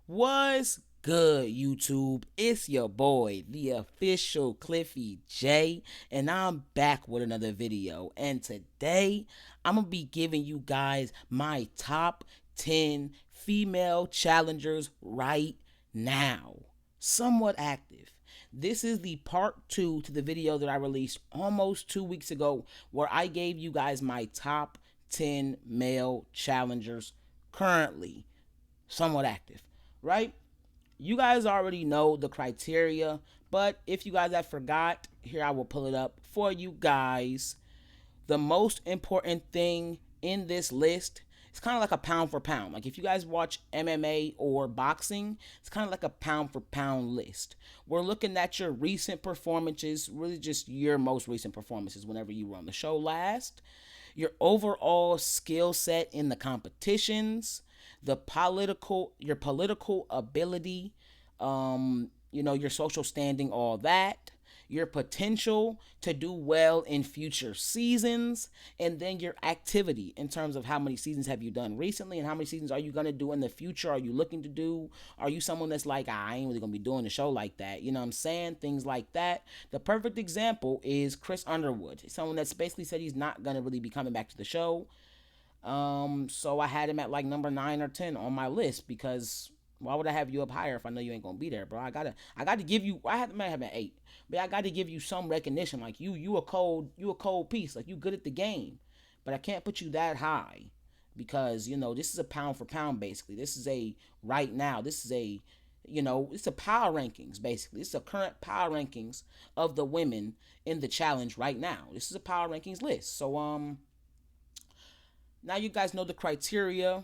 What's good, YouTube? It's your boy, the official Cliffy J, and I'm back with another video. And today, I'm gonna be giving you guys my top 10 female challengers right now. Somewhat active. This is the part 2 to the video that I released almost 2 weeks ago, where I gave you guys my top 10 male challengers currently somewhat active, right? You guys already know the criteria, but if you guys have forgot, here I will pull it up for you guys. The most important thing in this list, it's kind of like a pound for pound. Like if you guys watch MMA or boxing, it's kind of like a pound for pound list. We're looking at your recent performances, really just your most recent performances whenever you were on the show last, your overall skill set in the competitions, your political ability, your social standing, all that, your potential to do well in future seasons, and then your activity in terms of how many seasons have you done recently and how many seasons are you going to do in the future. Are you looking to do? Are you someone that's like, I ain't really going to be doing a show like that? You know what I'm saying? Things like that. The perfect example is Chris Underwood, someone that's basically said he's not going to really be coming back to the show. So I had him at like number 9 or 10 on my list because why would I have you up higher if I know you ain't gonna be there, bro? I gotta give you. Might have been 8, but I got to give you some recognition. Like you a cold piece. Like you good at the game, but I can't put you that high because this is a pound for pound basically. This is a right now. This is a it's a power rankings basically. It's a current power rankings of the women in the challenge right now. This is a power rankings list. So now you guys know the criteria.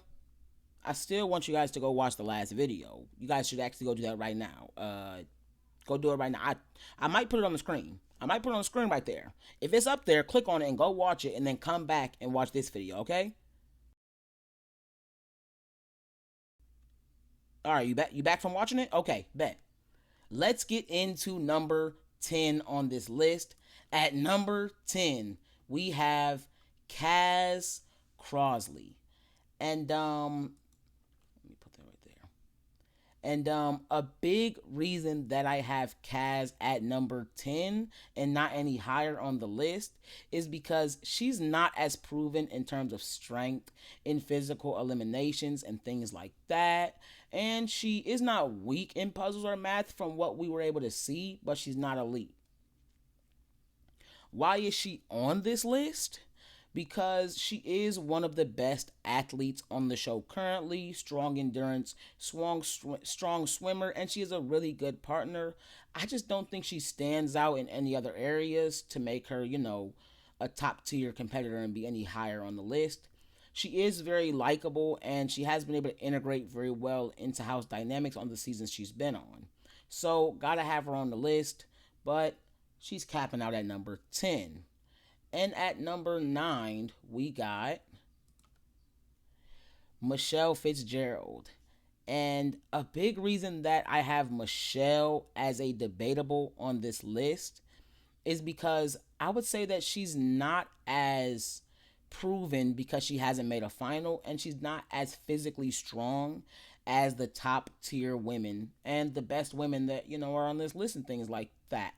I still want you guys to go watch the last video. You guys should actually go do that right now. Go do it right now. I might put it on the screen. I might put it on the screen right there. If it's up there, click on it and go watch it, and then come back and watch this video. Okay? All right, you back? You back from watching it? Okay, bet. Let's get into number 10 on this list. At number 10, we have Kaz Crosley. And let me put that right there. And a big reason that I have Kaz at number 10 and not any higher on the list is because she's not as proven in terms of strength in physical eliminations and things like that. And she is not weak in puzzles or math from what we were able to see, but she's not elite. Why is she on this list? Because she is one of the best athletes on the show currently. Strong endurance, strong swimmer, and she is a really good partner. I just don't think she stands out in any other areas to make her, a top tier competitor and be any higher on the list. She is very likable, and she has been able to integrate very well into house dynamics on the seasons she's been on. So, gotta have her on the list, but she's capping out at number 10. And at number 9, we got Michelle Fitzgerald. And a big reason that I have Michelle as a debatable on this list is because I would say that she's not as proven because she hasn't made a final, and she's not as physically strong as the top tier women and the best women that are on this list and things like that.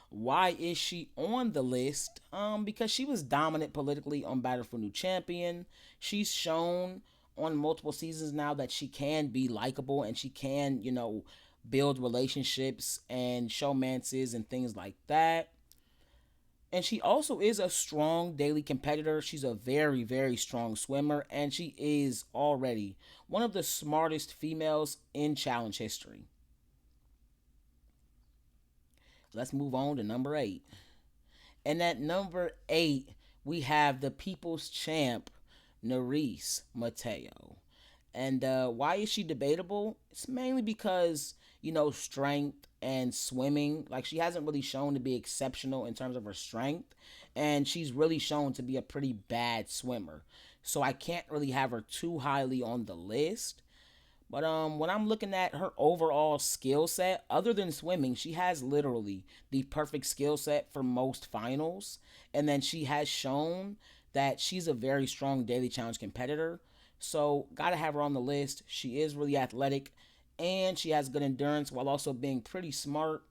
Why is she on the list? Because she was dominant politically on Battle for New Champion. She's shown on multiple seasons now that she can be likable and she can, build relationships and showmances and things like that. And she also is a strong daily competitor. She's a very, very strong swimmer, and she is already one of the smartest females in challenge history. Let's move on to number 8. And at number 8, we have the people's champ, Narice Mateo. And why is she debatable? It's mainly because, strength and swimming. Like, she hasn't really shown to be exceptional in terms of her strength. And she's really shown to be a pretty bad swimmer. So I can't really have her too highly on the list. But when I'm looking at her overall skill set, other than swimming, she has literally the perfect skill set for most finals. And then she has shown that she's a very strong daily challenge competitor. So gotta have her on the list. She is really athletic, and she has good endurance while also being pretty smart.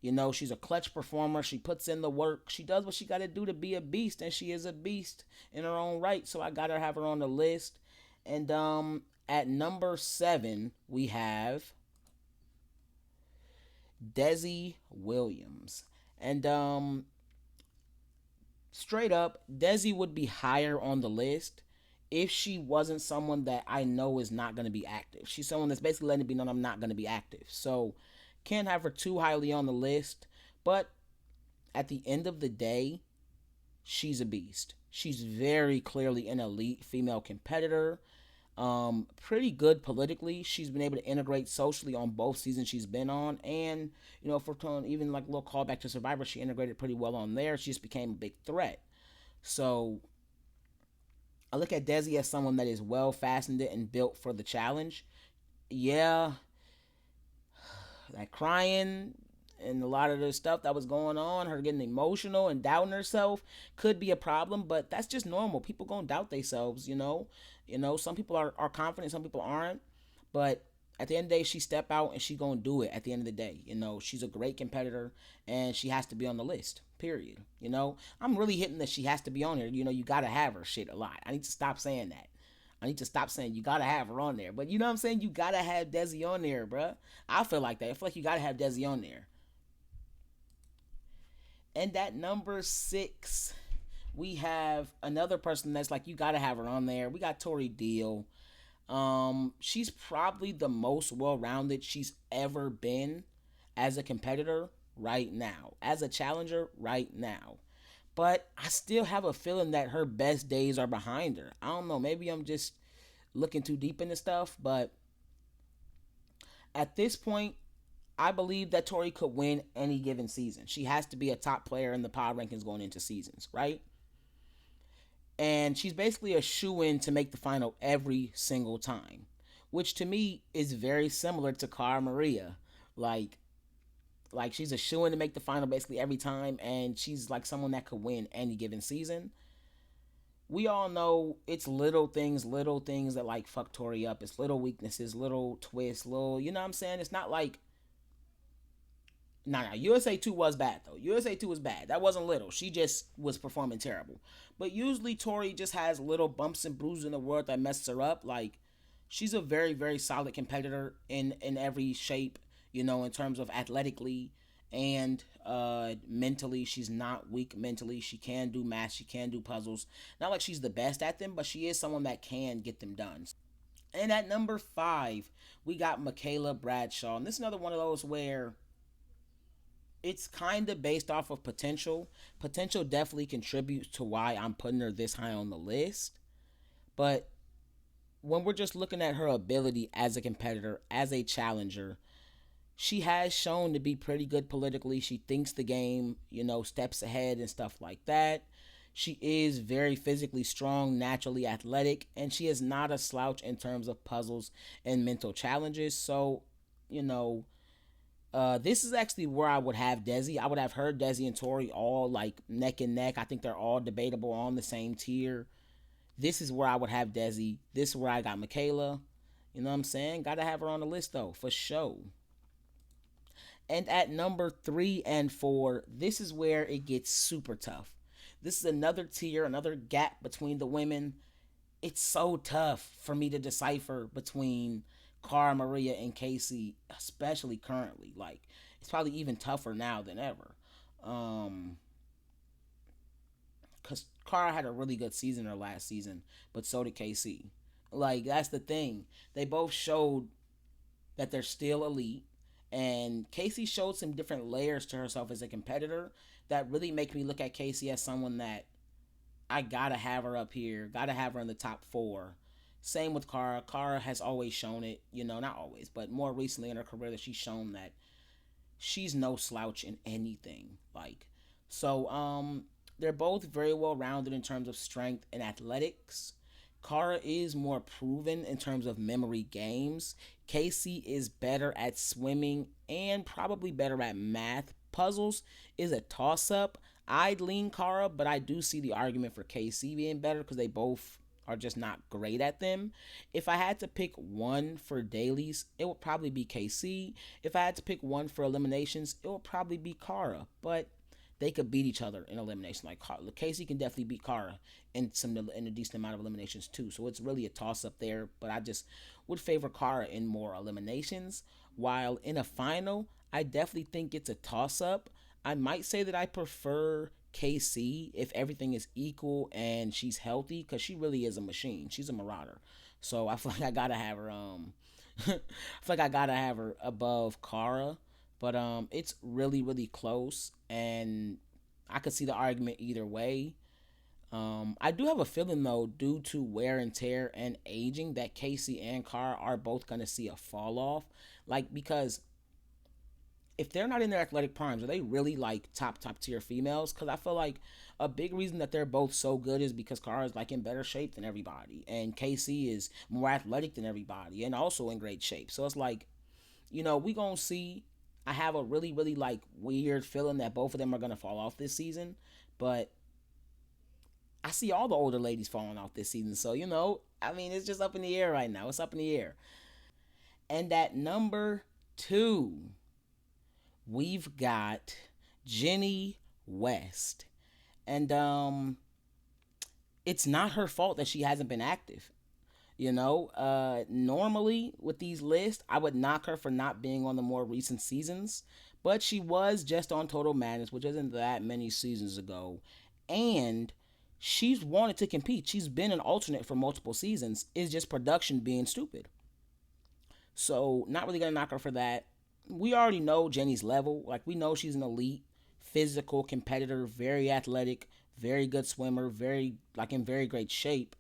You know, she's a clutch performer. She puts in the work. She does what she got to do to be a beast, and she is a beast in her own right. So I gotta have her on the list. And at number 7 we have Desi Williams. And straight up, Desi would be higher on the list if she wasn't someone that I know is not going to be active. She's someone that's basically letting it be known I'm not going to be active. So can't have her too highly on the list. But at the end of the day, she's a beast. She's very clearly an elite female competitor. Pretty good politically. She's been able to integrate socially on both seasons she's been on, and if we're talking even like a little callback to Survivor, she integrated pretty well on there. She just became a big threat. So I look at Desi as someone that is well faceted and built for the challenge. Yeah, that crying and a lot of the stuff that was going on, her getting emotional and doubting herself could be a problem, but that's just normal. People gonna doubt themselves. Some people are confident, some people aren't. But at the end of the day, she step out and she gonna do it at the end of the day. She's a great competitor and she has to be on the list. Period. I'm really hitting that she has to be on here. You gotta have her shit a lot. I need to stop saying that. I need to stop saying you gotta have her on there. But you know what I'm saying? You gotta have Desi on there, bruh. I feel like that. I feel like you gotta have Desi on there. And at number 6, we have another person that's like you gotta have her on there. We got Tori Deal. She's probably the most well-rounded she's ever been as a competitor right now, as a challenger right now. But I still have a feeling that her best days are behind her. I don't know, maybe I'm just looking too deep into stuff, but at this point, I believe that Tori could win any given season. She has to be a top player in the power rankings going into seasons, right? And she's basically a shoe-in to make the final every single time, which to me is very similar to Cara Maria. Like, like she's a shoe-in to make the final basically every time, and she's like someone that could win any given season. We all know it's little things that like fuck Tori up. It's little weaknesses, little twists, little, you know what I'm saying? It's not like USA 2 was bad though. USA 2 was bad. That wasn't little. She just was performing terrible. But usually Tori just has little bumps and bruises in the world that messes her up. Like she's a very, very solid competitor in every shape, in terms of athletically and mentally. She's not weak mentally. She can do math, she can do puzzles. Not like she's the best at them, but she is someone that can get them done. And at number 5, we got Michaela Bradshaw. And this is another one of those where it's kind of based off of potential. Potential definitely contributes to why I'm putting her this high on the list. But when we're just looking at her ability as a competitor, as a challenger, she has shown to be pretty good politically. She thinks the game, steps ahead and stuff like that. She is very physically strong, naturally athletic, and she is not a slouch in terms of puzzles and mental challenges. So, you know, this is actually where I would have Desi. I would have her, Desi, and Tori all like neck and neck. I think they're all debatable on the same tier. This is where I would have Desi. This is where I got Michaela. You know what I'm saying? Gotta have her on the list though, for sure. And at number 3 and 4, this is where it gets super tough. This is another tier, another gap between the women. It's so tough for me to decipher between Cara Maria and Casey, especially currently. Like, it's probably even tougher now than ever. Because Cara had a really good season her last season, but so did Casey. Like, that's the thing. They both showed that they're still elite. And Casey showed some different layers to herself as a competitor that really make me look at Casey as someone that I gotta have her up here, gotta have her in the top 4. Same with Cara. Cara has always shown it, not always, but more recently in her career that she's shown that she's no slouch in anything. They're both very well rounded in terms of strength and athletics. Cara is more proven in terms of memory games. Casey is better at swimming and probably better at math. Puzzles is a toss up. I'd lean Cara, but I do see the argument for Casey being better because they both are just not great at them. If I had to pick one for dailies, it would probably be KC. If I had to pick one for eliminations, it would probably be Kara. But they could beat each other in elimination. Like Casey can definitely beat Kara in a decent amount of eliminations too. So it's really a toss up there. But I just would favor Kara in more eliminations. While in a final, I definitely think it's a toss up. I might say that I prefer KC if everything is equal and she's healthy, because she really is a machine. She's a marauder. So I feel like I gotta have her. I feel like I gotta have her above Kara, but it's really really close, and I could see the argument either way. I do have a feeling though, due to wear and tear and aging, that Casey and Kara are both gonna see a fall off, like because if they're not in their athletic primes, are they really like top tier females? Because I feel like a big reason that they're both so good is because Kara is like in better shape than everybody, and Casey is more athletic than everybody, and also in great shape. So it's like, we gonna see. I have a really really like weird feeling that both of them are gonna fall off this season, but I see all the older ladies falling off this season. So I mean, it's just up in the air right now. It's up in the air. And at number two, we've got Jenny West. And it's not her fault that she hasn't been active. Normally with these lists, I would knock her for not being on the more recent seasons, but she was just on Total Madness, which isn't that many seasons ago, and she's wanted to compete. She's been an alternate for multiple seasons. It's just production being stupid. So not really gonna knock her for that. We already know Jenny's level. Like, we know she's an elite, physical competitor, very athletic, very good swimmer, very like in very great shape.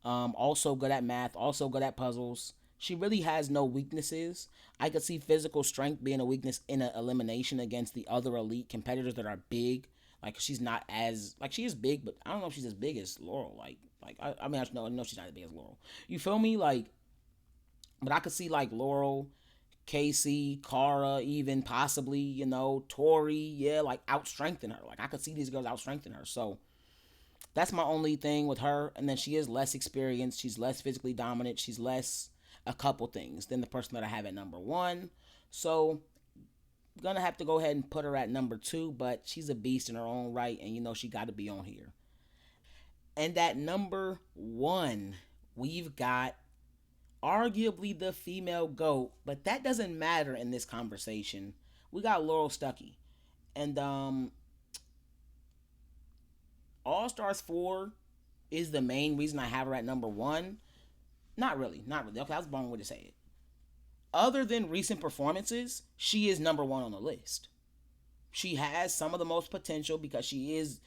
Also good at math, also good at puzzles. She really has no weaknesses. I could see physical strength being a weakness in an elimination against the other elite competitors that are big. Like, she's not as like, she is big, but I don't know if she's as big as Laurel. I mean, I know she's not as big as Laurel. You feel me? Like, but I could see like Laurel, Casey, Kara, even possibly, Tori, yeah, like out strengthen her. Like, I could see these girls out strengthen her. So that's my only thing with her. And then she is less experienced. She's less physically dominant. She's less a couple things than the person that I have at number one. So I'm gonna have to go ahead and put her at number two, but she's a beast in her own right, and she got to be on here. And at number one, we've got arguably the female GOAT, but that doesn't matter in this conversation. We got Laurel Stucky. And All Stars 4 is the main reason I have her at number one. Not really, not really. Okay, that's the wrong way to say it. Other than recent performances, she is number one on the list. She has some of the most potential because she is,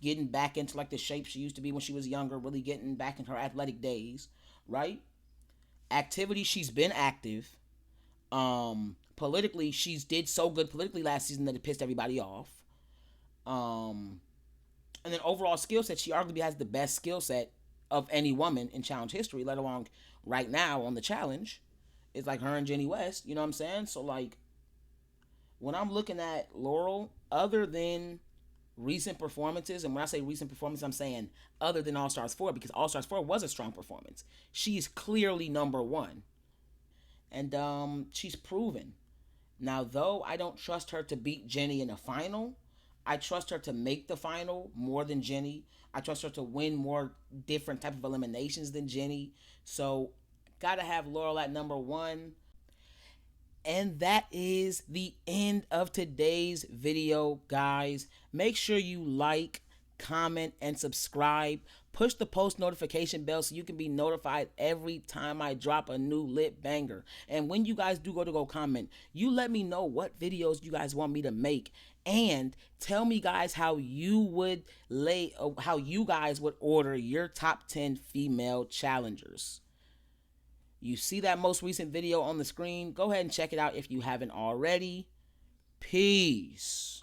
getting back into like the shape she used to be when she was younger, really getting back in her athletic days, right? Activity, she's been active. Politically, she's did so good politically last season that it pissed everybody off. Um, and then overall skill set, she arguably has the best skill set of any woman in challenge history, let alone right now on the challenge. It's like her and Jenny West, you know what I'm saying? So like, when I'm looking at Laurel, other than recent performances, and when I say recent performance, I'm saying other than All Stars 4, because All Stars 4 was a strong performance. She's clearly number one. And she's proven. Now, though I don't trust her to beat Jenny in a final, I trust her to make the final more than Jenny. I trust her to win more different type of eliminations than Jenny. So, gotta have Laurel at number one. And that is the end of today's video, guys. Make sure you like, comment, and subscribe. Push the post notification bell so you can be notified every time I drop a new lit banger. And when you guys do go comment, you let me know what videos you guys want me to make, and tell me, guys, how you guys would order your top 10 female challengers. You see that most recent video on the screen? Go ahead and check it out if you haven't already. Peace.